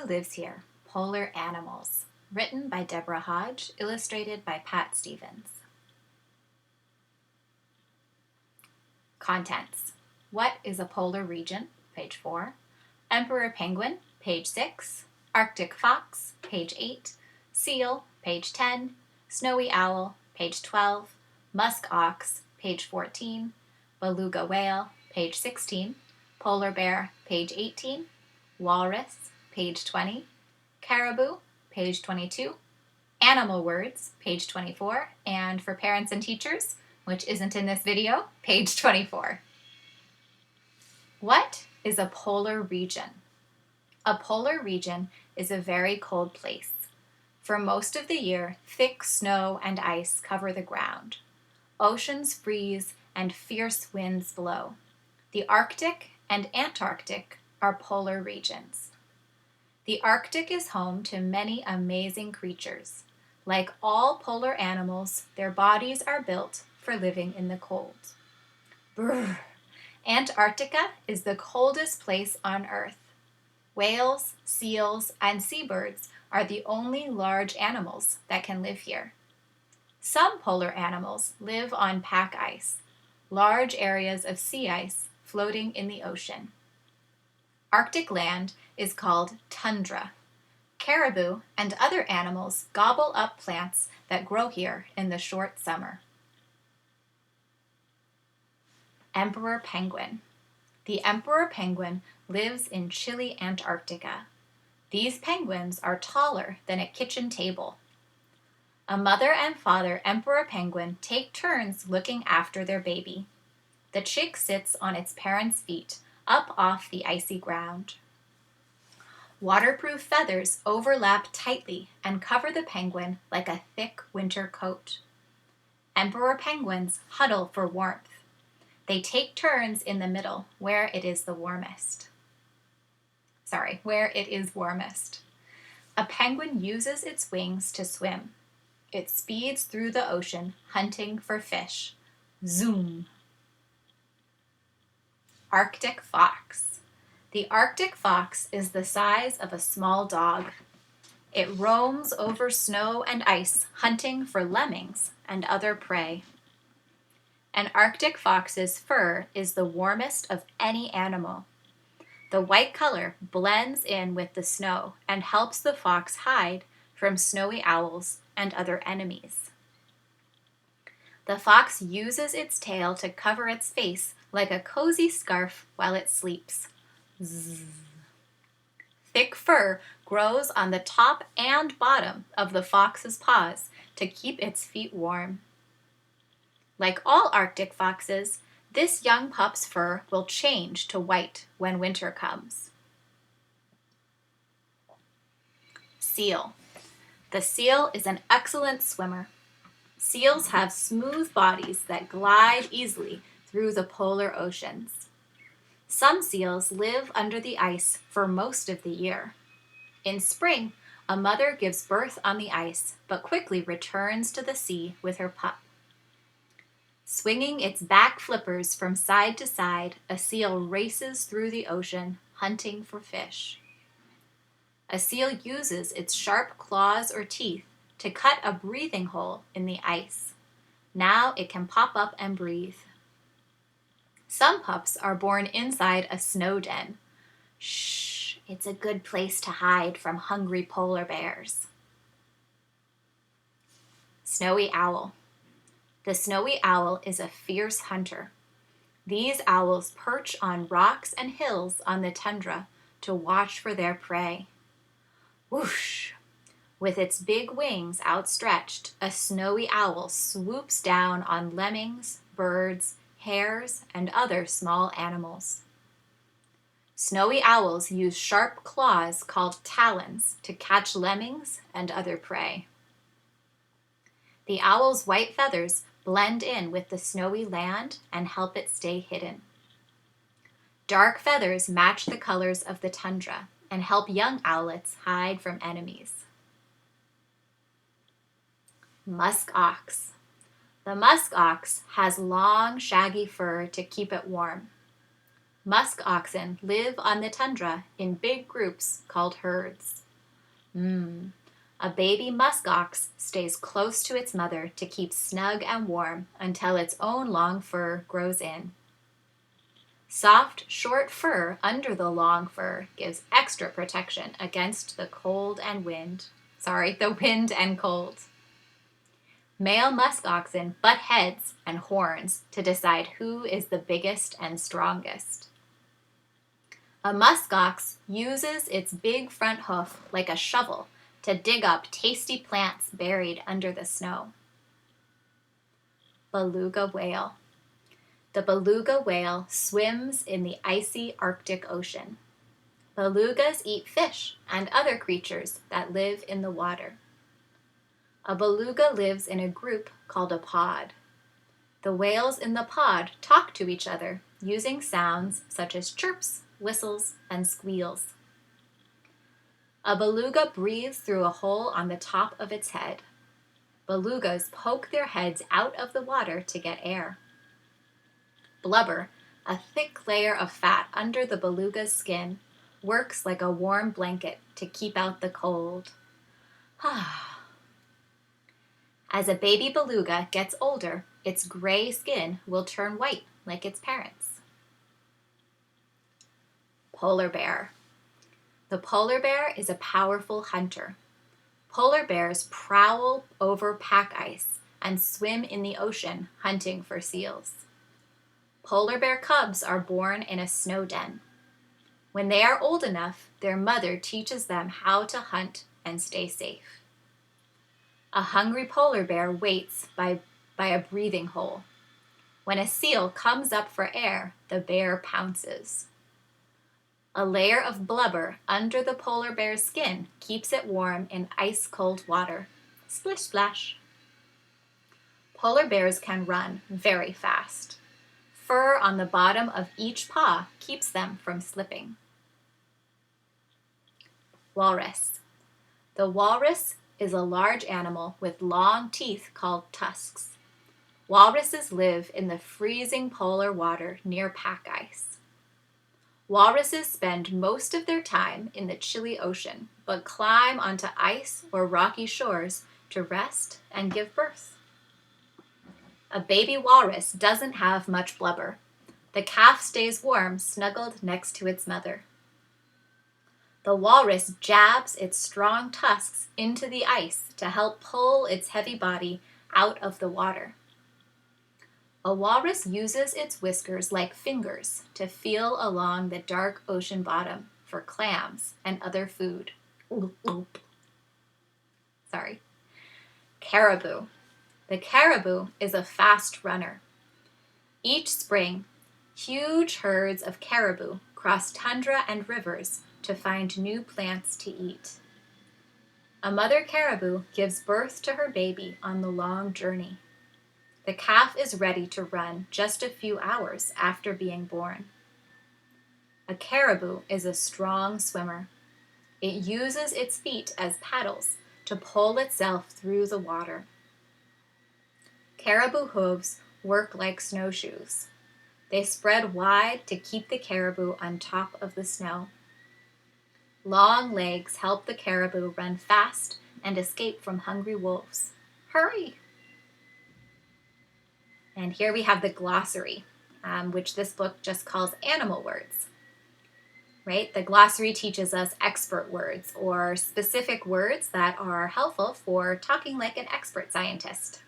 Who Lives Here? Polar Animals. Written by Deborah Hodge, illustrated by Pat Stevens. Contents. What is a polar region? Page 4. Emperor penguin, page 6. Arctic fox, page 8. Seal, page 10. Snowy owl, page 12. Musk ox, page 14. Beluga whale, page 16. Polar bear, page 18. Walrus, page 20. Caribou, page 22. Animal words, page 24. And for parents and teachers, which isn't in this video, page 24. What is a polar region? A polar region is a very cold place. For most of the year, thick snow and ice cover the ground. Oceans freeze and fierce winds blow. The Arctic and Antarctic are polar regions. The Arctic is home to many amazing creatures. Like all polar animals, their bodies are built for living in the cold. Brr. Antarctica is the coldest place on Earth. Whales, seals, and seabirds are the only large animals that can live here. Some polar animals live on pack ice, large areas of sea ice floating in the ocean. Arctic land is called tundra. Caribou and other animals gobble up plants that grow here in the short summer. Emperor penguin. The emperor penguin lives in chilly Antarctica. These penguins are taller than a kitchen table. A mother and father emperor penguin take turns looking after their baby. The chick sits on its parent's feet, up off the icy ground. Waterproof feathers overlap tightly and cover the penguin like a thick winter coat. Emperor penguins huddle for warmth. They take turns in the middle where it is warmest. A penguin uses its wings to swim. It speeds through the ocean hunting for fish. Zoom! Arctic fox. The Arctic fox is the size of a small dog. It roams over snow and ice hunting for lemmings and other prey. An Arctic fox's fur is the warmest of any animal. The white color blends in with the snow and helps the fox hide from snowy owls and other enemies. The fox uses its tail to cover its face like a cozy scarf while it sleeps. Zzz. Thick fur grows on the top and bottom of the fox's paws to keep its feet warm. Like all Arctic foxes, this young pup's fur will change to white when winter comes. Seal. The seal is an excellent swimmer. Seals have smooth bodies that glide easily through the polar oceans. Some seals live under the ice for most of the year. In spring, a mother gives birth on the ice, but quickly returns to the sea with her pup. Swinging its back flippers from side to side, a seal races through the ocean, hunting for fish. A seal uses its sharp claws or teeth to cut a breathing hole in the ice. Now it can pop up and breathe. Some pups are born inside a snow den. Shh, it's a good place to hide from hungry polar bears. Snowy owl. The snowy owl is a fierce hunter. These owls perch on rocks and hills on the tundra to watch for their prey. Whoosh! With its big wings outstretched, a snowy owl swoops down on lemmings, birds, hares, and other small animals. Snowy owls use sharp claws called talons to catch lemmings and other prey. The owl's white feathers blend in with the snowy land and help it stay hidden. Dark feathers match the colors of the tundra and help young owlets hide from enemies. Musk ox. The musk ox has long, shaggy fur to keep it warm. Musk oxen live on the tundra in big groups called herds. A baby musk ox stays close to its mother to keep snug and warm until its own long fur grows in. Soft, short fur under the long fur gives extra protection against the cold and wind. The wind and cold. Male musk oxen butt heads and horns to decide who is the biggest and strongest. A musk ox uses its big front hoof like a shovel to dig up tasty plants buried under the snow. Beluga whale. The beluga whale swims in the icy Arctic Ocean. Belugas eat fish and other creatures that live in the water. A beluga lives in a group called a pod. The whales in the pod talk to each other using sounds such as chirps, whistles, and squeals. A beluga breathes through a hole on the top of its head. Belugas poke their heads out of the water to get air. Blubber, a thick layer of fat under the beluga's skin, works like a warm blanket to keep out the cold. As a baby beluga gets older, its gray skin will turn white like its parents. Polar bear. The polar bear is a powerful hunter. Polar bears prowl over pack ice and swim in the ocean hunting for seals. Polar bear cubs are born in a snow den. When they are old enough, their mother teaches them how to hunt and stay safe. A hungry polar bear waits by a breathing hole. When a seal comes up for air, the bear pounces. A layer of blubber under the polar bear's skin keeps it warm in ice-cold water. Splish splash. Polar bears can run very fast. Fur on the bottom of each paw keeps them from slipping. Walrus. The walrus is a large animal with long teeth called tusks. Walruses live in the freezing polar water near pack ice. Walruses spend most of their time in the chilly ocean, but climb onto ice or rocky shores to rest and give birth. A baby walrus doesn't have much blubber. The calf stays warm, snuggled next to its mother. The walrus jabs its strong tusks into the ice to help pull its heavy body out of the water. A walrus uses its whiskers like fingers to feel along the dark ocean bottom for clams and other food. Caribou. The caribou is a fast runner. Each spring, huge herds of caribou cross tundra and rivers to find new plants to eat. A mother caribou gives birth to her baby on the long journey. The calf is ready to run just a few hours after being born. A caribou is a strong swimmer. It uses its feet as paddles to pull itself through the water. Caribou hooves work like snowshoes. They spread wide to keep the caribou on top of the snow. Long legs help the caribou run fast and escape from hungry wolves. Hurry! And here we have the glossary, which this book just calls animal words. Right? The glossary teaches us expert words or specific words that are helpful for talking like an expert scientist.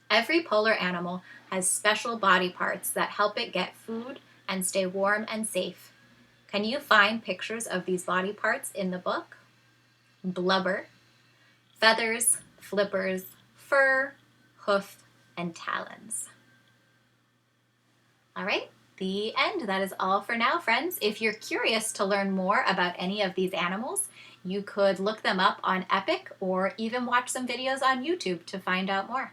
Every polar animal has special body parts that help it get food and stay warm and safe. Can you find pictures of these body parts in the book? Blubber, feathers, flippers, fur, hoof, and talons. All right, the end. That is all for now, friends. If you're curious to learn more about any of these animals, you could look them up on Epic or even watch some videos on YouTube to find out more.